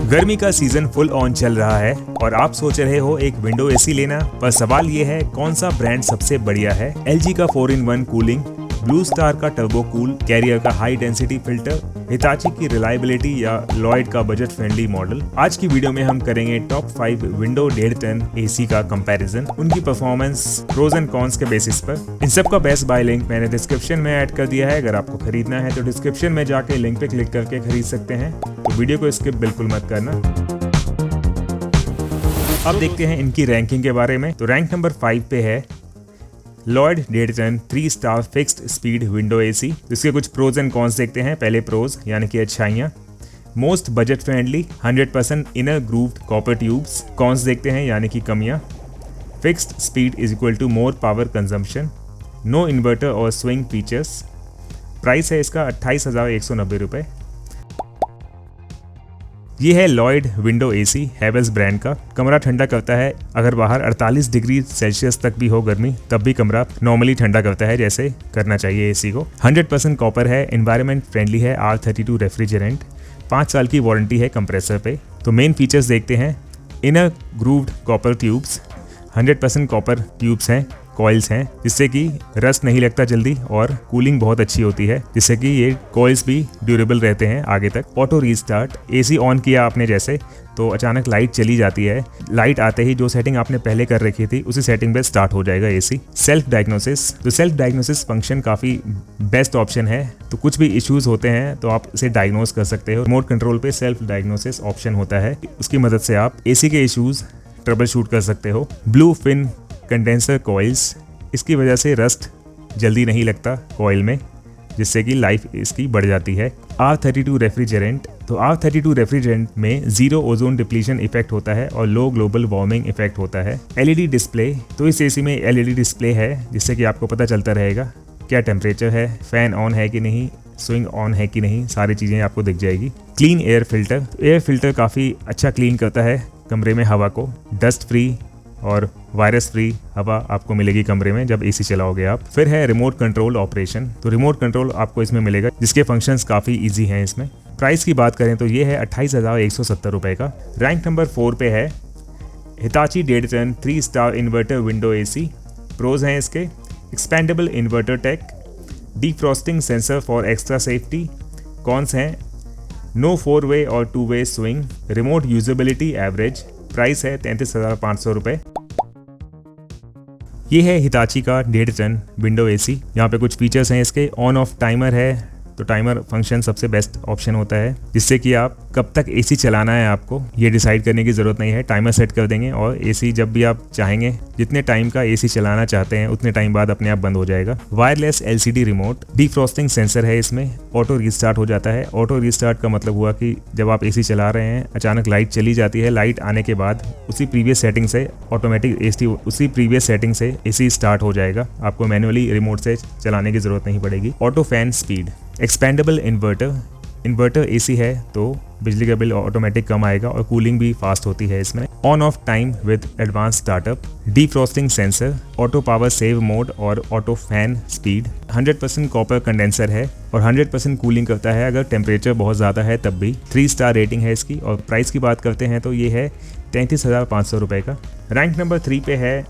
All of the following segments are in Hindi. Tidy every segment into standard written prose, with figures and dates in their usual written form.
गर्मी का सीजन फुल ऑन चल रहा है और आप सोच रहे हो एक विंडो एसी लेना, पर सवाल ये है कौन सा ब्रांड सबसे बढ़िया है। LG का 4-in-1 कूलिंग, ब्लू स्टार का टर्बो कूल, कैरियर का हाई डेंसिटी फिल्टर, हिताची की रिलायबिलिटी या लॉयड का बजट फ्रेंडली मॉडल। आज की वीडियो में हम करेंगे टॉप 5 विंडो 1.5 टन एसी का कंपैरिजन, उनकी परफॉर्मेंस, प्रोज एंड कॉन्स के बेसिस पर। इन सब का बेस्ट बाय लिंक मैंने डिस्क्रिप्शन में ऐड कर दिया है। अगर आपको खरीदना है तो डिस्क्रिप्शन में जाके लिंक पे क्लिक करके खरीद सकते हैं। तो वीडियो को स्किप बिल्कुल मत करना। अब देखते हैं इनकी रैंकिंग के बारे में। तो रैंक नंबर 5 पे है Lloyd 1.5 ton 3 star fixed speed window AC. इसके कुछ प्रोज एंड कॉन्स देखते हैं। पहले प्रोज यानी कि अच्छाइयाँ, most budget friendly, 100% inner grooved copper tubes. Cons देखते हैं यानी कि कमियाँ, fixed speed is equal to more power consumption, no inverter और स्विंग फीचर्स। प्राइस है इसका 28,190 रुपये। ये है Lloyd window AC, Havells brand का। कमरा ठंडा करता है। अगर बाहर 48 डिग्री सेल्सियस तक भी हो गर्मी, तब भी कमरा नॉर्मली ठंडा करता है, जैसे करना चाहिए एसी को। 100% कॉपर है, एनवायरनमेंट फ्रेंडली है, R32 रेफ्रिजरेंट, 5 साल की वारंटी है कंप्रेसर पे। तो मेन फीचर्स देखते हैं। Inner grooved copper tubes, 100% copper tubes हैं, कॉइल्स हैं, जिससे कि रस्ट नहीं लगता जल्दी, और कूलिंग बहुत अच्छी होती है, जिससे कि ये कॉइल्स भी ड्यूरेबल रहते हैं आगे तक। ऑटो रीस्टार्ट, एसी ऑन किया आपने जैसे तो अचानक लाइट चली जाती है, लाइट आते ही जो सेटिंग आपने पहले कर रखी थी उसी सेटिंग पे स्टार्ट हो जाएगा एसी। सेल्फ डायग्नोसिस, तो सेल्फ डायग्नोसिस फंक्शन काफ़ी बेस्ट ऑप्शन है। तो कुछ भी इश्यूज होते हैं तो आप इसे डायग्नोस कर सकते हो। रिमोट कंट्रोल पे सेल्फ डायग्नोसिस ऑप्शन होता है, उसकी मदद से आप एसी के इश्यूज ट्रबल शूट कर सकते हो। ब्लू फिन कंडेंसर कॉइल्स, इसकी वजह से रस्ट जल्दी नहीं लगता कॉइल में, जिससे कि लाइफ इसकी बढ़ जाती है। R32 रेफ्रिजरेंट, तो R32 रेफ्रिजरेंट में जीरो ओजोन डिप्लीशन इफेक्ट होता है और लो ग्लोबल वार्मिंग इफेक्ट होता है। LED डिस्प्ले, तो इस एसी में LED डिस्प्ले है, जिससे कि आपको पता चलता रहेगा क्या टेम्परेचर है, फैन ऑन है कि नहीं, स्विंग ऑन है कि नहीं, सारी चीज़ें आपको दिख जाएगी। Clean air filter, air filter काफ़ी अच्छा क्लीन करता है कमरे में हवा को। डस्ट फ्री और वायरस फ्री हवा आपको मिलेगी कमरे में जब एसी चलाओगे आप। फिर है रिमोट कंट्रोल ऑपरेशन, तो रिमोट कंट्रोल आपको इसमें मिलेगा, जिसके फंक्शंस काफ़ी इजी हैं इसमें। प्राइस की बात करें तो ये है 28,170 रुपये का। रैंक नंबर 4 पे है Hitachi 1.5 ton 3 star inverter window AC. Pros हैं इसके, expandable inverter tech, defrosting sensor for extra safety. Cons हैं नो 4-वे और 2-वे swing, remote usability average. Price है 33,500 रुपये। ये है हिताची का 1.5 टन विंडो एसी। यहाँ पे कुछ फीचर्स हैं इसके। ऑन ऑफ टाइमर है, तो टाइमर फंक्शन सबसे बेस्ट ऑप्शन होता है, जिससे कि आप कब तक एसी चलाना है आपको ये डिसाइड करने की ज़रूरत नहीं है। टाइमर सेट कर देंगे और एसी जब भी आप चाहेंगे, जितने टाइम का एसी चलाना चाहते हैं उतने टाइम बाद अपने आप बंद हो जाएगा। Wireless LCD remote, defrosting sensor है इसमें, ऑटो रीस्टार्ट हो जाता है। ऑटो रीस्टार्ट का मतलब हुआ कि जब आप एसी चला रहे हैं, अचानक लाइट चली जाती है, लाइट आने के बाद उसी प्रीवियस सेटिंग से ऑटोमेटिक एसी स्टार्ट हो जाएगा। आपको मैनुअली रिमोट से चलाने की ज़रूरत नहीं पड़ेगी। Auto fan speed, expandable inverter AC है तो बिजली का बिल ऑटोमेटिक कम आएगा और कूलिंग भी फास्ट होती है इसमें। On off time with advance startup, defrosting sensor, auto power save mode और auto fan speed. 100% copper condenser है और 100% कूलिंग करता है अगर टेम्परेचर बहुत ज़्यादा है तब भी। 3 स्टार रेटिंग है इसकी। और प्राइस की बात करते हैं तो ये है 33,500 रुपये का। रैंक नंबर 3 पे है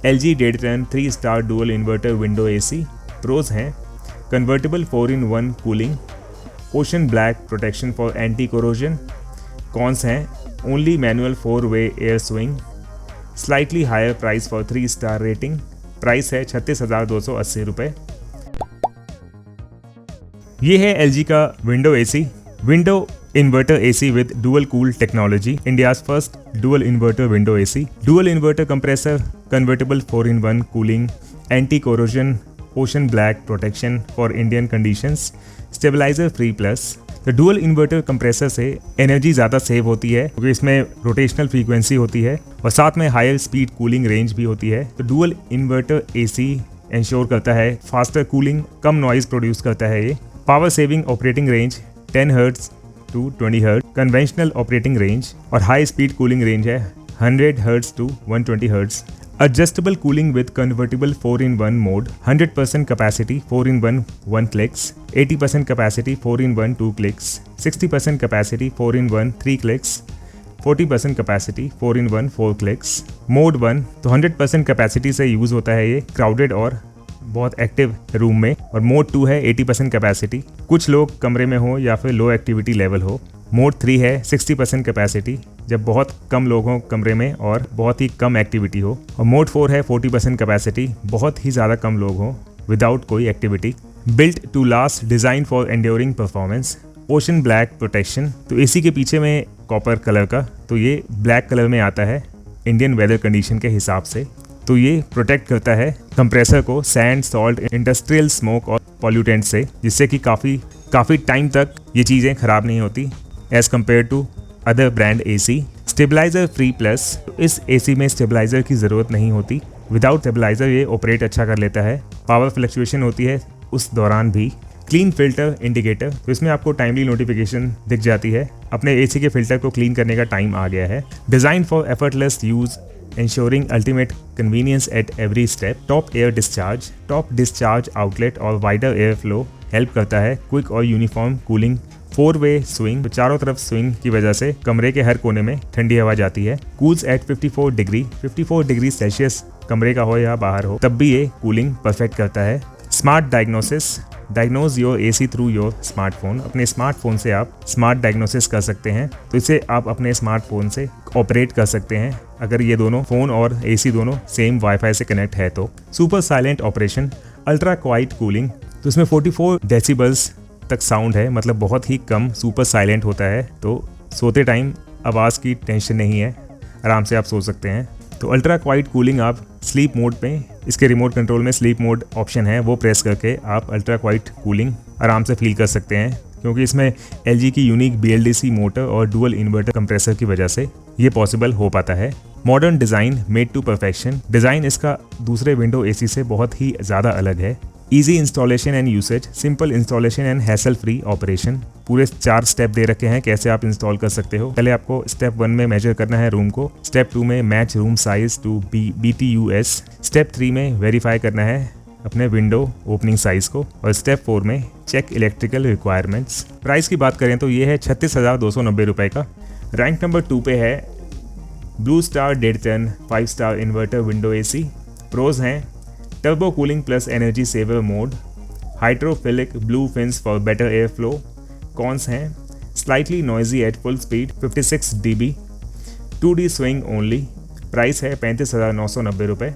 LG 1.5 ton 3 star dual inverter window AC. Pros हैं convertible 4-in-1 cooling, ocean black protection for anti corrosion. Cons हैं ओनली मैनुअल 4-वे air swing, slightly higher price for 3 star rating. Price है 36,280 रुपये। ये है LG का window AC, window inverter AC with dual cool technology, India's first dual inverter window AC. Dual inverter compressor, convertible 4-in-1 cooling, anti corrosion, ocean black protection for Indian conditions, stabiliser free plus. तो डुअल इन्वर्टर कंप्रेसर से एनर्जी ज़्यादा सेव होती है क्योंकि इसमें रोटेशनल फ्रीक्वेंसी होती है और साथ में हायर स्पीड कूलिंग रेंज भी होती है। तो डुअल इन्वर्टर एसी इंश्योर करता है फास्टर कूलिंग, कम नॉइज प्रोड्यूस करता है ये। Power saving operating range 10 hertz to 20 hertz, conventional operating range और हाई स्पीड कूलिंग रेंज है 100 hertz to 120 hertz. Adjustable cooling with convertible 4-in-1 mode, 100% capacity 4-in-1 1 clicks, 80% capacity 4-in-1 2 clicks, 60% capacity 4-in-1 3 clicks, 40% capacity, 4-in-1 4 clicks. Mode 1 तो 100% कैपेसिटी से यूज़ होता है ये क्राउडेड और बहुत एक्टिव रूम में। और मोड 2 है 80% कैपेसिटी, कुछ लोग कमरे में हो या फिर लो एक्टिविटी लेवल हो। मोड 3 है 60% कैपेसिटी, जब बहुत कम लोग हों कमरे में और बहुत ही कम एक्टिविटी हो। और मोड 4 है 40% कैपेसिटी, बहुत ही ज़्यादा कम लोग हों विदाउट कोई activity. Built to last, design for enduring performance. Ocean black protection, तो एसी के पीछे में कॉपर कलर का, तो ये ब्लैक कलर में आता है इंडियन वेदर कंडीशन के हिसाब से। तो ये प्रोटेक्ट करता है कंप्रेसर को सैंड, सॉल्ट, इंडस्ट्रियल स्मोक और पॉल्यूटेंट से, जिससे कि काफ़ी टाइम तक ये चीज़ें ख़राब नहीं होती as compare to other brand AC. Stabiliser free plus, इस एसी में स्टेबलाइज़र की ज़रूरत नहीं होती। विदाउट स्टेबलाइज़र ये ऑपरेट अच्छा कर लेता है। पावर फ्लक्चुएशन होती है उस दौरान भी। क्लीन फिल्टर इंडिकेटर, तो इसमें आपको टाइमली नोटिफिकेशन दिख जाती है, अपने एसी के फिल्टर को क्लीन करने का टाइम आ गया है। Design for effortless use, ensuring ultimate convenience at every step। Top discharge outlet और वाइडर एयर फ्लो हेल्प करता है। क्विक और यूनिफॉर्म कूलिंग। 4-वे स्विंग, तो चारों तरफ स्विंग की वजह से कमरे के हर कोने में ठंडी हवा जाती है। कूल्स एट 54 डिग्री सेल्सियस कमरे का हो या बाहर हो, तब भी ये कूलिंग परफेक्ट करता है। Smart diagnosis, diagnose your AC through your smartphone. अपने स्मार्टफोन से आप स्मार्ट डायग्नोसिस कर सकते हैं, तो इसे आप अपने स्मार्टफोन से ऑपरेट कर सकते हैं अगर ये दोनों फ़ोन और एसी दोनों सेम वाईफाई से कनेक्ट है तो। Super silent operation. Ultra quite cooling, तो इसमें 44 डेसिबल्स तक साउंड है, मतलब बहुत ही कम सुपर साइलेंट होता है, तो सोते टाइम आवाज़ की टेंशन नहीं है, आराम से आप सो सकते हैं। तो अल्ट्रा क्वाइट कूलिंग आप स्लीप मोड पे, इसके रिमोट कंट्रोल में स्लीप मोड ऑप्शन है, वो प्रेस करके आप अल्ट्रा क्वाइट कूलिंग आराम से फील कर सकते हैं, क्योंकि इसमें LG की यूनिक BLDC मोटर और डुअल इन्वर्टर कंप्रेसर की वजह से ये पॉसिबल हो पाता है। Modern design made to perfection, design इसका दूसरे विंडो एसी से बहुत ही ज़्यादा अलग है। Easy installation and usage, simple installation and hassle free operation. पूरे 4 स्टेप दे रखे हैं कैसे आप इंस्टॉल कर सकते हो। पहले आपको स्टेप 1 में मेजर करना है रूम को, स्टेप 2 में match room size to BTUS, step 3 में वेरीफाई करना है अपने विंडो ओपनिंग साइज को, और स्टेप 4 में चेक इलेक्ट्रिकल रिक्वायरमेंट्स। प्राइस की बात करें तो ये है 36,290 रुपये का। रैंक नंबर 2 पे है ब्लू स्टार डेढ़ 5 star inverter window AC. Pros हैं turbo cooling plus energy saver mode, hydrophilic blue fins for better air flow. Cons हैं slightly noisy at full speed, 56 dB, 2D swing only. Price है 35,990 रुपये।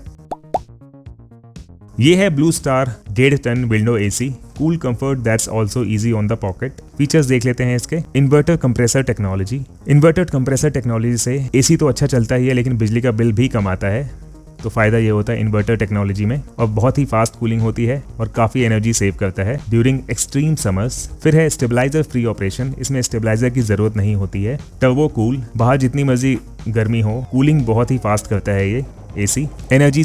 ये है Blue Star 1.5 ton window AC, cool comfort that's also easy on the pocket. Features देख लेते हैं इसके। Inverter compressor technology, inverter compressor technology से एसी तो अच्छा चलता ही है, लेकिन बिजली का बिल भी कम आता है, तो फ़ायदा ये होता है इन्वर्टर टेक्नोलॉजी में। और बहुत ही फास्ट कूलिंग होती है और काफ़ी एनर्जी सेव करता है ड्यूरिंग एक्सट्रीम समर्स। फिर है स्टेबलाइजर फ्री ऑपरेशन, इसमें स्टेबलाइजर की ज़रूरत नहीं होती है। टर्बो कूल, बाहर जितनी मर्जी गर्मी हो कूलिंग बहुत ही फास्ट करता है ये एसी। एनर्जी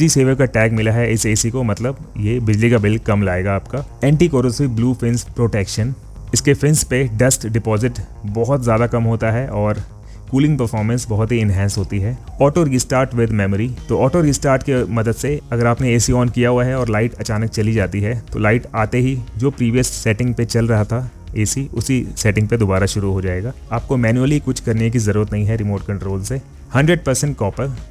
सेवर का टैग मिला है इस एसी को, मतलब ये बिजली का बिल कम लाएगा आपका। Anti corrosive blue fins protection, इसके फिन्स पे डस्ट डिपॉजिट बहुत ज़्यादा कम होता है और कूलिंग परफॉर्मेंस बहुत ही इन्हेंस होती है। ऑटो रिस्टार्ट विद मेमोरी, तो ऑटो रिस्टार्ट की मदद से अगर आपने एसी ऑन किया हुआ है और लाइट अचानक चली जाती है, तो लाइट आते ही जो प्रीवियस सेटिंग पे चल रहा था एसी, उसी सेटिंग पे दोबारा शुरू हो जाएगा। आपको मैन्युअली कुछ करने की ज़रूरत नहीं है रिमोट कंट्रोल से। 100%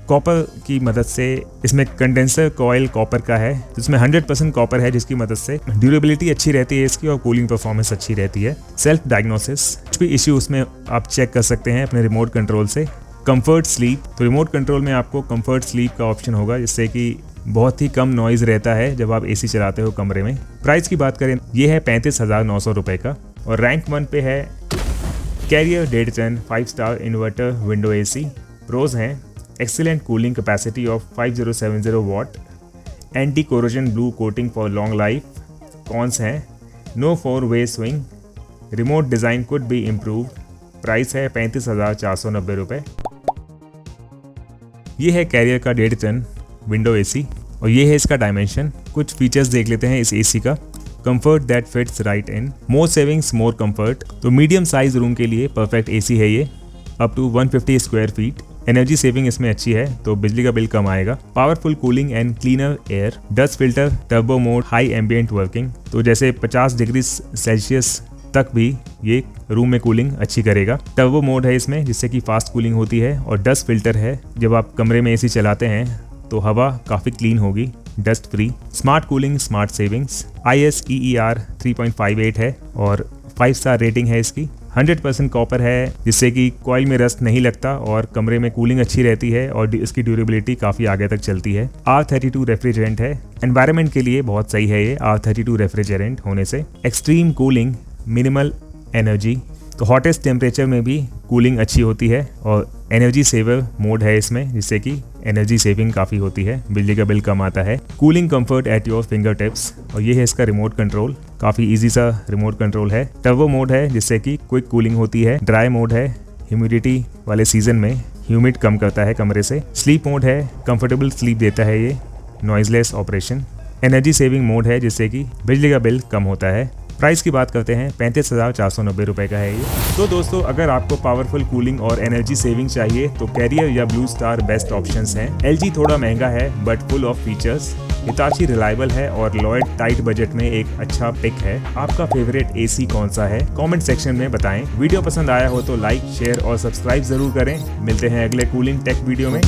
कॉपर की मदद से, इसमें कंडेंसर कॉयल कॉपर का है, जिसमें 100% कॉपर है, जिसकी मदद से ड्यूरेबिलिटी अच्छी रहती है इसकी और कूलिंग परफॉर्मेंस अच्छी रहती है। सेल्फ डायग्नोसिस, कुछ भी इश्यू उसमें आप चेक कर सकते हैं अपने रिमोट कंट्रोल से। कंफर्ट स्लीप, तो रिमोट कंट्रोल में आपको कंफर्ट स्लीप का ऑप्शन होगा, जिससे कि बहुत ही कम नॉइज़ रहता है जब आप एसी चलाते हो कमरे में। प्राइस की बात करें, ये है 35,900 रुपये का। और रैंक 1 पे है Carrier 1.5 ton 5 star inverter window AC. Pros हैं excellent cooling capacity of 5070 watt, anti corrosion blue coating for long life. Cons हैं नो 4-वे swing, remote design could be improve. Price है 35,490 रुपये। ये है कैरियर का 1.5 टन विंडो एसी और ये है इसका डायमेंशन। कुछ फीचर्स देख लेते हैं इस एसी का। Comfort that fits right in, more savings more comfort, तो मीडियम साइज रूम के लिए परफेक्ट एसी है ये, up to 150 square feet. Energy saving इसमें अच्छी है, तो बिजली का बिल कम आएगा। Powerful cooling and cleaner air, dust filter, turbo mode, high ambient working, तो जैसे 50 डिग्री सेल्सियस तक भी ये रूम में कूलिंग अच्छी करेगा। टर्बो मोड है इसमें, जिससे कि फास्ट कूलिंग होती है, और डस्ट फिल्टर है। जब आप कमरे में एसी चलाते हैं तो हवा काफ़ी क्लीन होगी, dust free. Smart cooling, smart savings, ISEER 3.58 है और 5 स्टार रेटिंग है इसकी। 100% कॉपर है, जिससे कि कॉइल में रस्ट नहीं लगता और कमरे में कूलिंग अच्छी रहती है और इसकी ड्यूरेबिलिटी काफ़ी आगे तक चलती है। R32 रेफ्रिजरेंट है, एनवायरनमेंट के लिए बहुत सही है ये R32 रेफ्रिजरेंट होने से। एक्सट्रीम कूलिंग, मिनिमल एनर्जी, तो हॉटेस्ट टेम्परेचर में भी कूलिंग अच्छी होती है, और एनर्जी सेवर मोड है इसमें, जिससे कि एनर्जी सेविंग काफ़ी होती है, बिजली का बिल कम आता है। Cooling comfort at your finger tips, और ये है इसका रिमोट कंट्रोल, काफ़ी इजी सा रिमोट कंट्रोल है। टर्बो मोड है, जिससे कि क्विक कूलिंग होती है। ड्राई मोड है, ह्यूमिडिटी वाले सीजन में ह्यूमिड कम करता है कमरे से। स्लीप मोड है, कंफर्टेबल स्लीप देता है ये, noiseless operation. Energy saving mode है, जिससे कि बिजली का बिल कम होता है। प्राइस की बात करते हैं, 35,490 रुपये का है ये। तो दोस्तों, अगर आपको पावरफुल कूलिंग और एनर्जी सेविंग चाहिए तो कैरियर या ब्लू स्टार बेस्ट ऑप्शंस हैं। LG थोड़ा महंगा है but full of features. Hitachi reliable है और लॉयड टाइट बजट में एक अच्छा पिक है। आपका फेवरेट AC कौन सा है? कमेंट सेक्शन में बताएं। वीडियो पसंद आया हो तो लाइक, शेयर और सब्सक्राइब जरूर करें। मिलते हैं अगले कूलिंग टेक वीडियो में।